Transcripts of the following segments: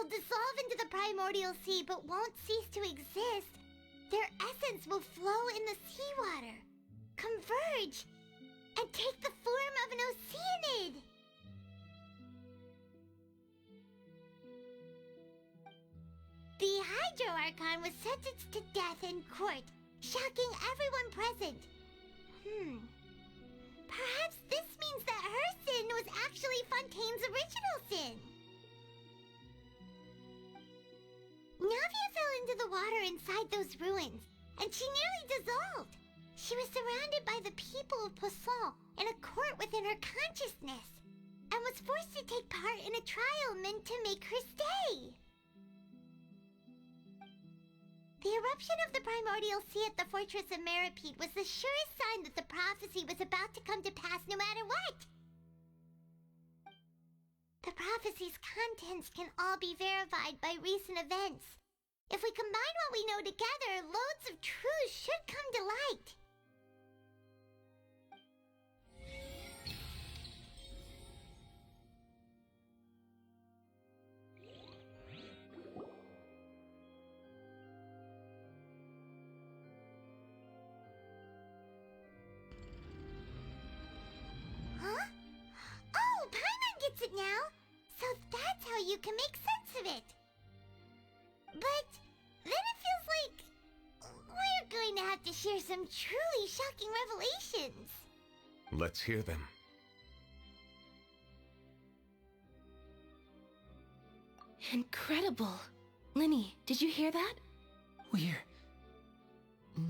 will dissolve into the primordial sea but won't cease to exist. Their essence will flow in the seawater, converge, and take the form of an oceanid. The Hydro Archon was sentenced to death in court, shocking everyone present. Perhaps this means that her sin was actually Fontaine's original sin. Navia fell into the water inside those ruins, and she nearly dissolved. She was surrounded by the people of Poisson in a court within her consciousness, and was forced to take part in a trial meant to make her stay. The eruption of the primordial sea at the fortress of Meripede was the surest sign that the prophecy was about to come to pass no matter what. The prophecy's contents can all be verified by recent events. If we combine what we know together, loads of truths should come to light. Huh? Oh, Paimon gets it now! So that's how you can make sense of it. But then it feels like we're going to have to share some truly shocking revelations. Let's hear them. Incredible! Linny, did you hear that? We're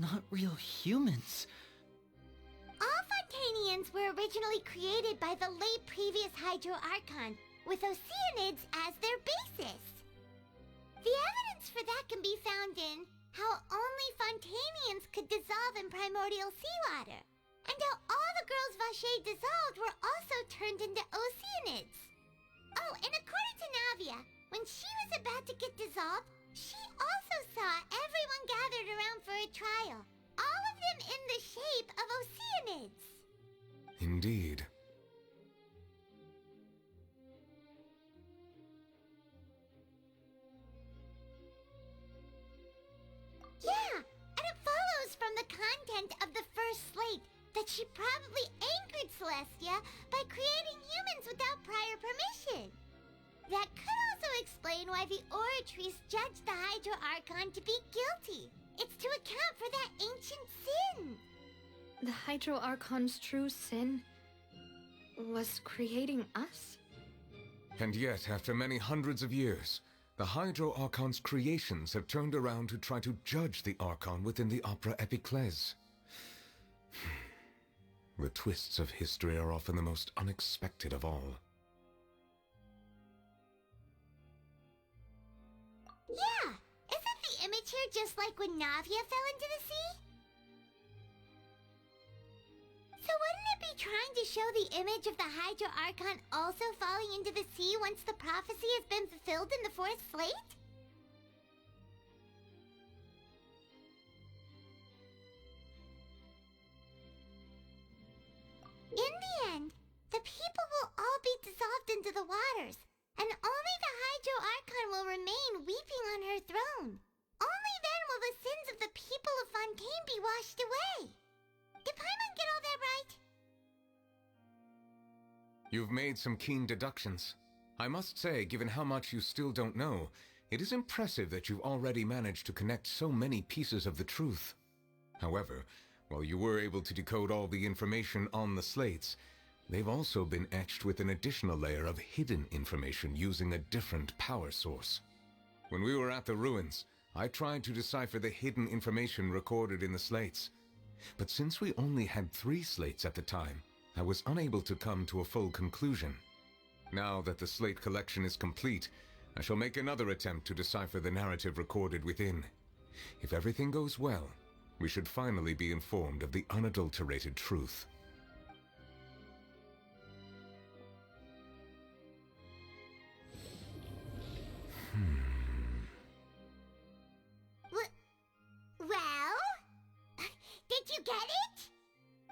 not real humans. All Fontainians were originally created by the late previous Hydro Archon, with Oceanids as their basis. The evidence for that can be found in how only Fontainians could dissolve in primordial seawater, and how all the girls Vacher dissolved were also turned into Oceanids. Oh, and according to Navia, when she was about to get dissolved, she also saw everyone gathered around for a trial, all of them in the shape of Oceanids. Indeed. Yeah, and it follows from the content of the first slate that she probably angered Celestia by creating humans without prior permission. That could also explain why the Oratrice judged the Hydro Archon to be guilty. It's to account for that ancient sin. The Hydro Archon's true sin was creating us? And yet, after many hundreds of years, the Hydro Archon's creations have turned around to try to judge the Archon within the Opera Epiclese. The twists of history are often the most unexpected of all. Yeah, isn't the image here just like when Navia fell into the sea? So wouldn't it be trying to show the image of the Hydro Archon also falling into the sea once the prophecy has been fulfilled in the fourth slate? In the end, the people will all be dissolved into the waters, and only the Hydro Archon will remain weeping on her throne. Only then will the sins of the people of Fontaine be washed away. Did Paimon get all that right? You've made some keen deductions. I must say, given how much you still don't know, it is impressive that you've already managed to connect so many pieces of the truth. However, while you were able to decode all the information on the slates, they've also been etched with an additional layer of hidden information using a different power source. When we were at the ruins, I tried to decipher the hidden information recorded in the slates. But since we only had 3 slates at the time, I was unable to come to a full conclusion. Now that the slate collection is complete, I shall make another attempt to decipher the narrative recorded within. If everything goes well, we should finally be informed of the unadulterated truth. Well? Did you get it?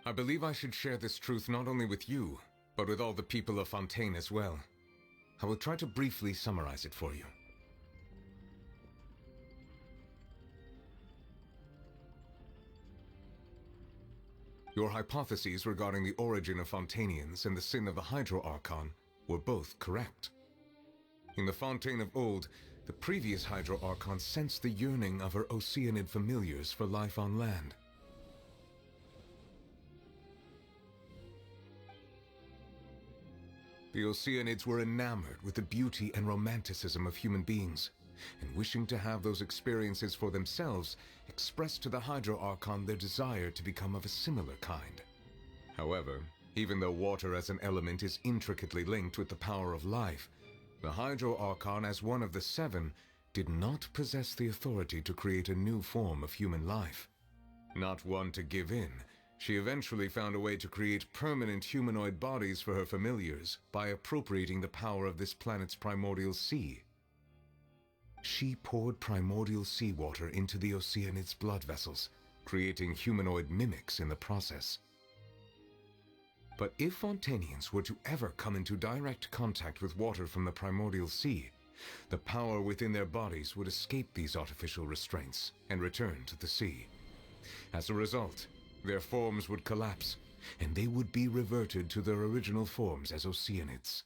I believe I should share this truth not only with you, but with all the people of Fontaine as well. I will try to briefly summarize it for you. Your hypotheses regarding the origin of Fontainians and the sin of the Hydro Archon were both correct. In the Fontaine of old, the previous Hydro Archon sensed the yearning of her Oceanid familiars for life on land. The Oceanids were enamored with the beauty and romanticism of human beings, and wishing to have those experiences for themselves, expressed to the Hydro Archon their desire to become of a similar kind. However, even though water as an element is intricately linked with the power of life, the Hydro Archon, as one of the seven, did not possess the authority to create a new form of human life. Not one to give in, she eventually found a way to create permanent humanoid bodies for her familiars by appropriating the power of this planet's primordial sea. She poured primordial seawater into the Oceanids' blood vessels, creating humanoid mimics in the process. But if Fontainians were to ever come into direct contact with water from the primordial sea, the power within their bodies would escape these artificial restraints and return to the sea. As a result, their forms would collapse, and they would be reverted to their original forms as Oceanids.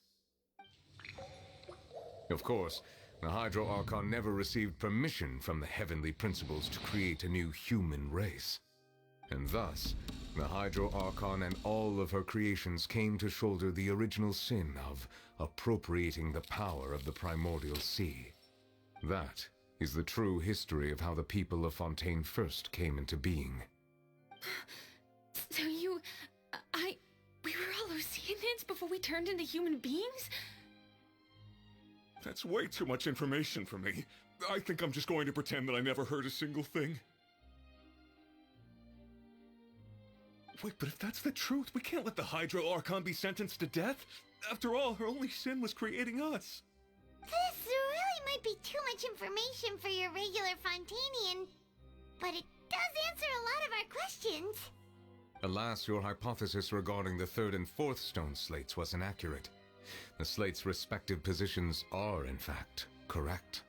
Of course, the Hydro Archon never received permission from the heavenly principles to create a new human race. And thus, the Hydro Archon and all of her creations came to shoulder the original sin of appropriating the power of the primordial sea. That is the true history of how the people of Fontaine first came into being. So we were all Oceanids before we turned into human beings? That's way too much information for me. I think I'm just going to pretend that I never heard a single thing. Wait, but if that's the truth, we can't let the Hydro Archon be sentenced to death. After all, her only sin was creating us. This really might be too much information for your regular Fontainian, but it does answer a lot of our questions. Alas, your hypothesis regarding the third and fourth stone slates was inaccurate. The slates' respective positions are, in fact, correct.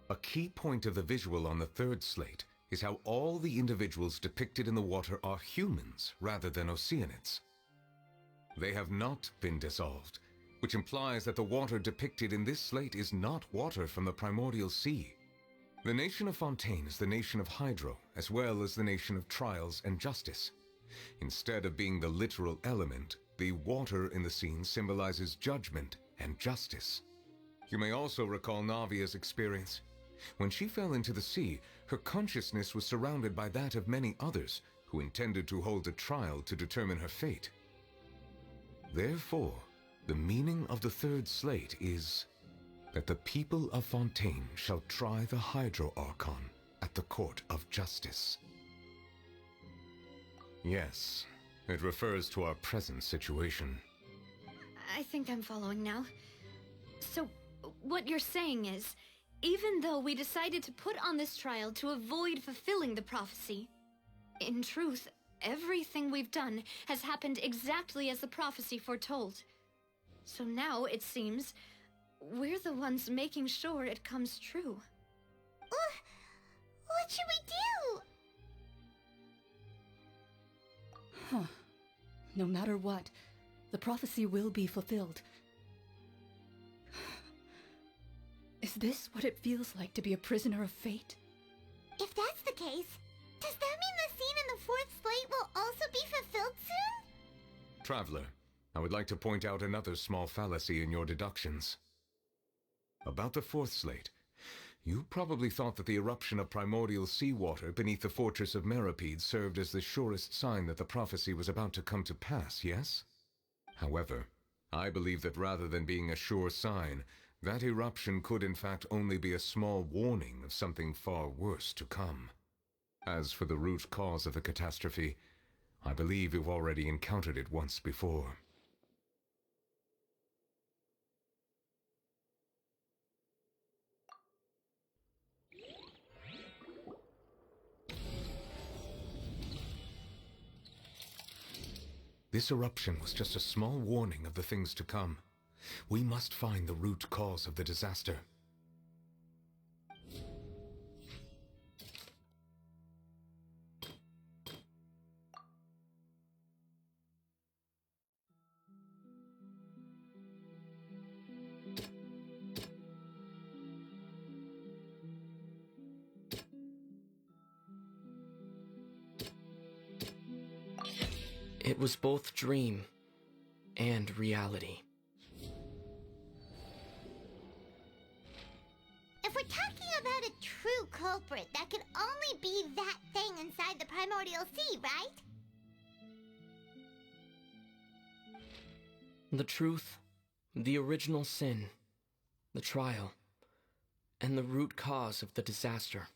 A key point of the visual on the third slate is how all the individuals depicted in the water are humans rather than Oceanids. They have not been dissolved, which implies that the water depicted in this slate is not water from the primordial sea. The nation of Fontaine is the nation of Hydro, as well as the nation of trials and justice. Instead of being the literal element, the water in the scene symbolizes judgment and justice. You may also recall Navia's experience. When she fell into the sea, her consciousness was surrounded by that of many others who intended to hold a trial to determine her fate. Therefore, the meaning of the third slate is that the people of Fontaine shall try the Hydro Archon at the court of justice. Yes, it refers to our present situation. I think I'm following now. So, what you're saying is, even though we decided to put on this trial to avoid fulfilling the prophecy, in truth, everything we've done has happened exactly as the prophecy foretold. So now, it seems, we're the ones making sure it comes true. What should we do? Huh. No matter what, the prophecy will be fulfilled. Is this what it feels like to be a prisoner of fate? If that's the case, does that mean the scene in the fourth slate will also be fulfilled soon? Traveler, I would like to point out another small fallacy in your deductions. About the fourth slate, you probably thought that the eruption of primordial seawater beneath the fortress of Meripede served as the surest sign that the prophecy was about to come to pass, yes? However, I believe that rather than being a sure sign, that eruption could in fact only be a small warning of something far worse to come. As for the root cause of the catastrophe, I believe you've already encountered it once before. This eruption was just a small warning of the things to come. We must find the root cause of the disaster. It was both dream and reality. If we're talking about a true culprit, that could only be that thing inside the primordial sea, right? The truth, the original sin, the trial, and the root cause of the disaster.